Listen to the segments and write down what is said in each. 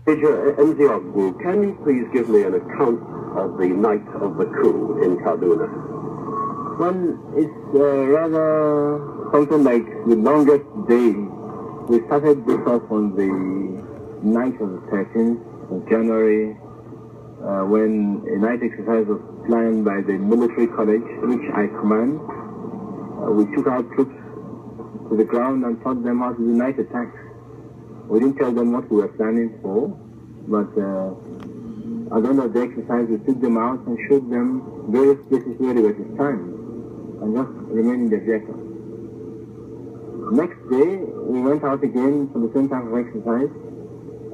Major Nziogwu, can you please give me an account of the night of the coup in Kaduna? Well, it's rather something like the longest day. We started this off on the night of the 13th of January, when a night exercise was planned by the military college, which I command. We took our troops to the ground and taught them how to do night attacks. We didn't tell them what we were planning for, but at the end of the exercise, we took them out and showed them various places where they were to stand and just remain in the vehicle. Next day, we went out again for the same type of exercise,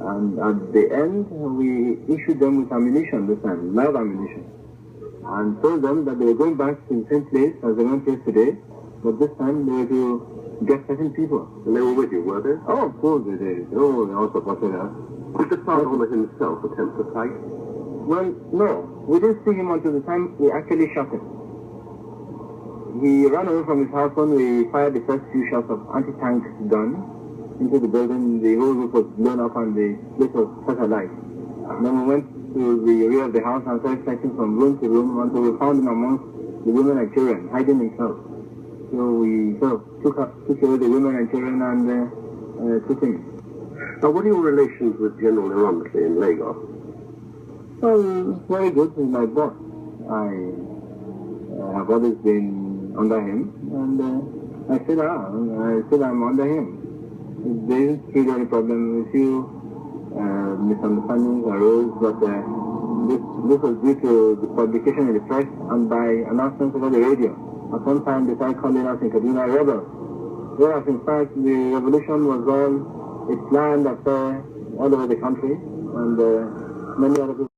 and at the end, we issued them with ammunition this time, live ammunition, and told them that they were going back to the same place as they went yesterday, but this time they were to get certain people. And they were with you, were they? Oh, of course they did. Oh, they all supported us. Did the Sergeant himself attempt to fight? Well, no. We didn't see him until the time we actually shot him. He ran away from his house when we fired the first few shots of anti-tank gun into the building. The whole roof was blown up and the place was set alight. Then we went to the rear of the house and started searching from room to room until we found him amongst the women and children, hiding himself. So we sort of took away the women and children and took him. Now, what are your relations with General Iramsi in Lagos? Well, very good. He's my boss. I have always been under him, and I still am under him. There isn't really any problem. A few misunderstandings arose, but this was due to the publication in the press and by announcements over the radio. At one time, they started calling us in Kaduna rebels, whereas in fact the revolution was all a planned affair all over the country, and many other people.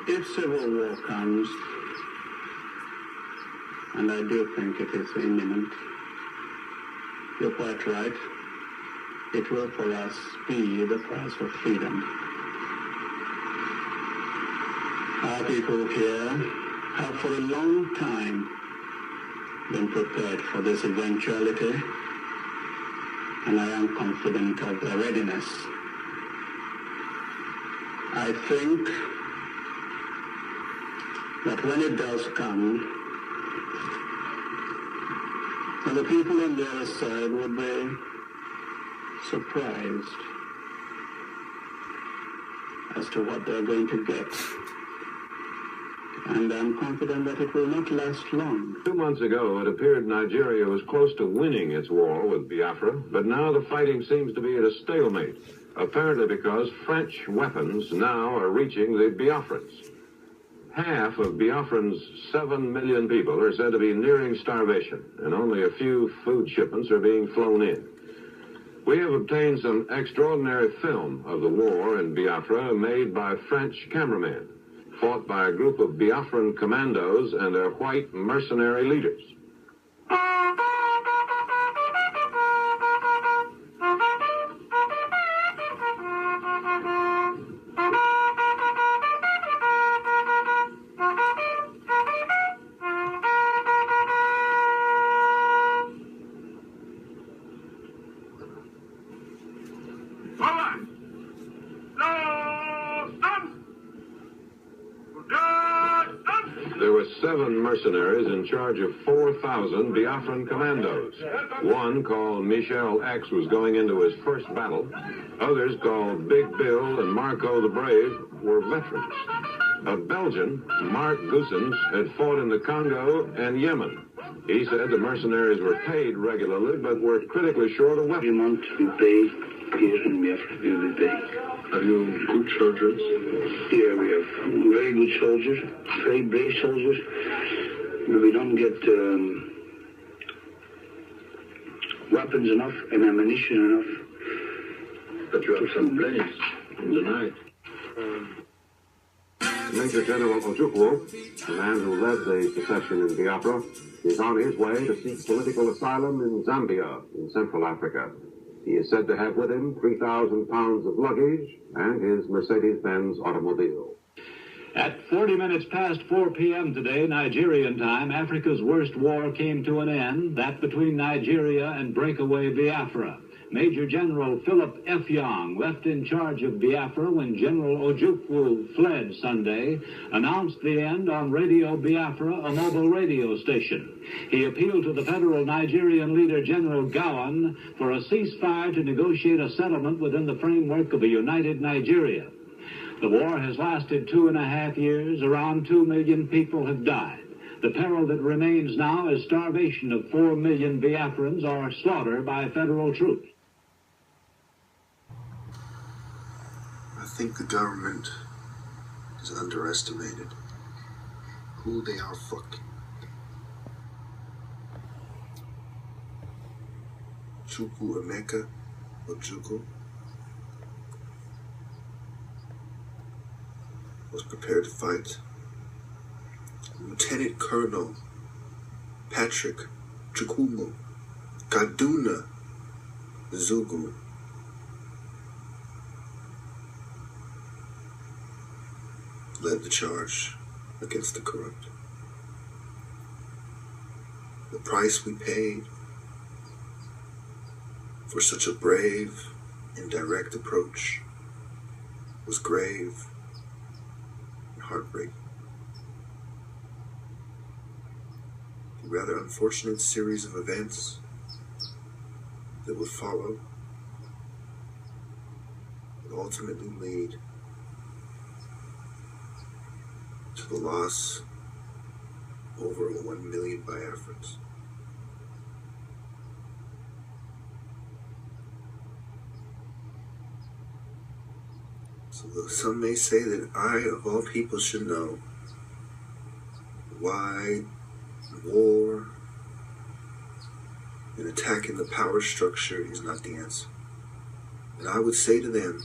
If civil war comes, and I do think it is imminent, you're quite right, it will for us be the price of freedom. Our people here have for a long time been prepared for this eventuality, and I am confident of their readiness. I think that when it does come, the people on the other side would be surprised as to what they're going to get. And I'm confident that it will not last long. 2 months ago, it appeared Nigeria was close to winning its war with Biafra, but now the fighting seems to be at a stalemate, apparently because French weapons now are reaching the Biafrans. Half of Biafran's 7 million people are said to be nearing starvation, and only a few food shipments are being flown in. We have obtained some extraordinary film of the war in Biafra made by French cameramen, fought by a group of Biafran commandos and their white mercenary leaders. There were 7 mercenaries in charge of 4,000 Biafran commandos. One, called Michel X, was going into his first battle. Others, called Big Bill and Marco the Brave, were veterans. A Belgian, Mark Goossens, had fought in the Congo and Yemen. He said the mercenaries were paid regularly, but were critically short of weapons. Every month we pay here in Biafra, we will pay. Are you good soldiers? Here we have very good soldiers, very brave soldiers. But we don't get weapons enough and ammunition enough. But you have some planes in the night. Major General Ojukwu, the man who led the secession in Biafra, is on his way to seek political asylum in Zambia, in Central Africa. He is said to have with him 3,000 pounds of luggage and his Mercedes-Benz automobile. At 40 minutes past 4 p.m. today, Nigerian time, Africa's worst war came to an end, that between Nigeria and breakaway Biafra. Major General Philip F. Young, left in charge of Biafra when General Ojukwu fled Sunday, announced the end on Radio Biafra, a mobile radio station. He appealed to the federal Nigerian leader, General Gowan, for a ceasefire to negotiate a settlement within the framework of a united Nigeria. The war has lasted 2.5 years. Around 2 million people have died. The peril that remains now is starvation of 4 million Biafrans or slaughter by federal troops. I think the government is underestimated who they are fucking. Chukwu Emeka Ojukwu was prepared to fight. Lieutenant Colonel Patrick Chukwumo Kaduna Zugu led the charge against the corrupt. The price we paid for such a brave and direct approach was grave and heartbreaking. The rather unfortunate series of events that would follow would ultimately lead to the loss of over 1 million Biafrans. So some may say that I, of all people, should know why war and attacking the power structure is not the answer. And I would say to them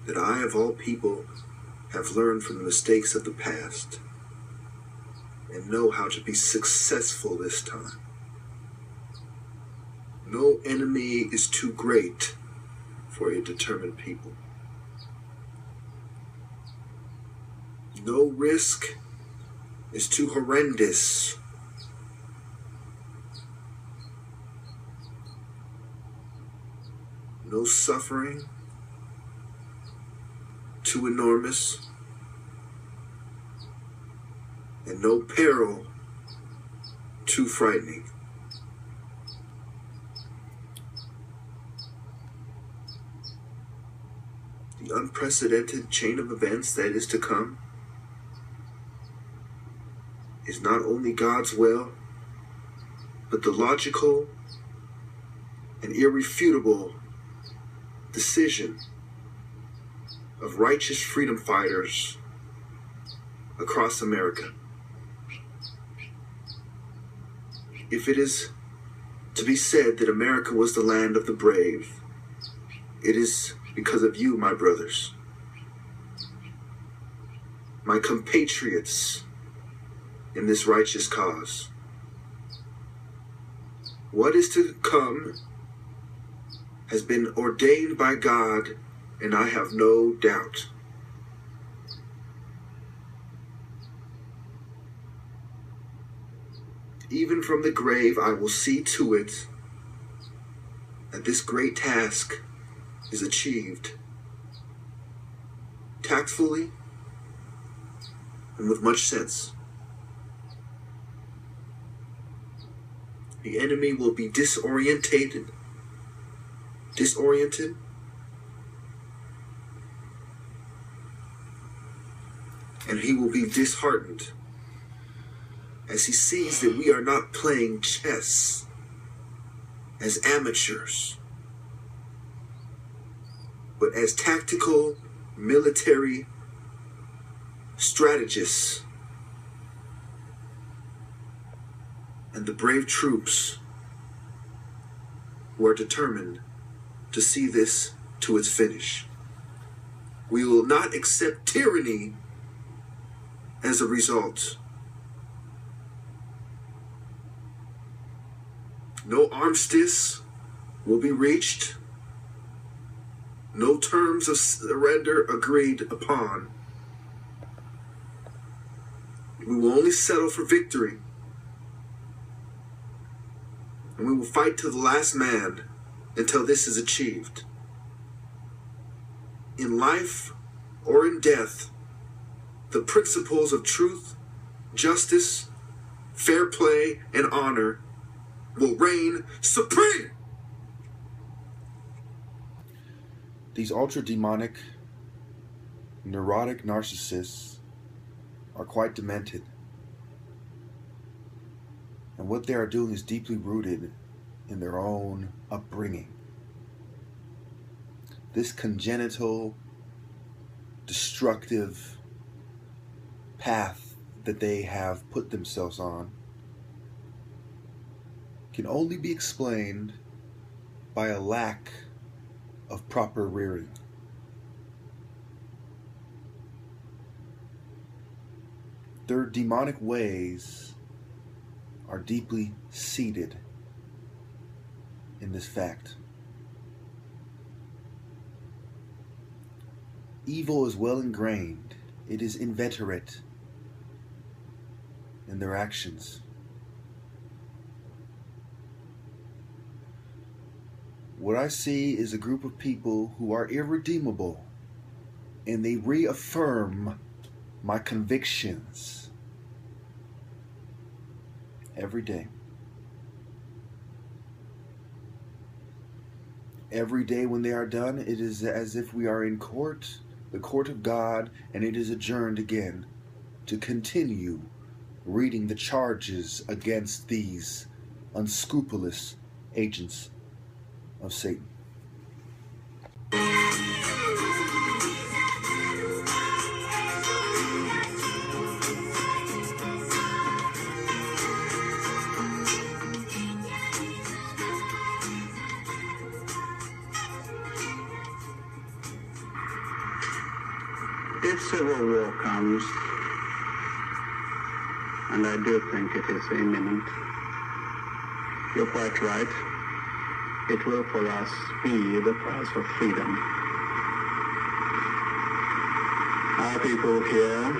that I, of all people, have learned from the mistakes of the past and know how to be successful this time. No enemy is too great for a determined people. No risk is too horrendous no suffering too enormous, and no peril too frightening. The unprecedented chain of events that is to come is not only God's will, but the logical and irrefutable decision of righteous freedom fighters across America. If it is to be said that America was the land of the brave, it is because of you, my brothers, my compatriots in this righteous cause. What is to come has been ordained by God, and I have no doubt. Even from the grave, I will see to it that this great task is achieved tactfully and with much sense. The enemy will be disoriented, and he will be disheartened as he sees that we are not playing chess as amateurs, but as tactical military strategists, and the brave troops who are determined to see this to its finish. We will not accept tyranny as a result. No armistice will be reached. No terms of surrender agreed upon. We will only settle for victory. And we will fight to the last man until this is achieved. In life or in death, the principles of truth, justice, fair play, and honor will reign supreme. These ultra-demonic, neurotic narcissists are quite demented. And what they are doing is deeply rooted in their own upbringing. This congenital, destructive path that they have put themselves on can only be explained by a lack of proper rearing. Their demonic ways are deeply seated in this fact. Evil is well ingrained. It is inveterate in their actions. What I see is a group of people who are irredeemable, and they reaffirm my convictions every day. Every day when they are done, it is as if we are in court, the court of God, and it is adjourned again to continue reading the charges against these unscrupulous agents of Satan. If civil war comes, and I do think it is imminent, you're quite right. It will for us be the price of freedom. Our people here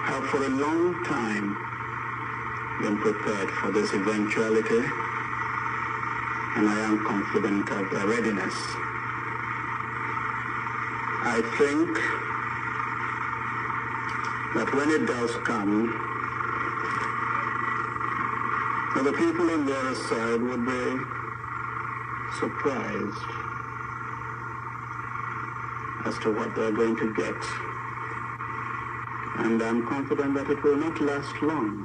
have for a long time been prepared for this eventuality, and I am confident of their readiness. I think that when it does come, the people on the other side would be surprised as to what they're going to get. And I'm confident that it will not last long.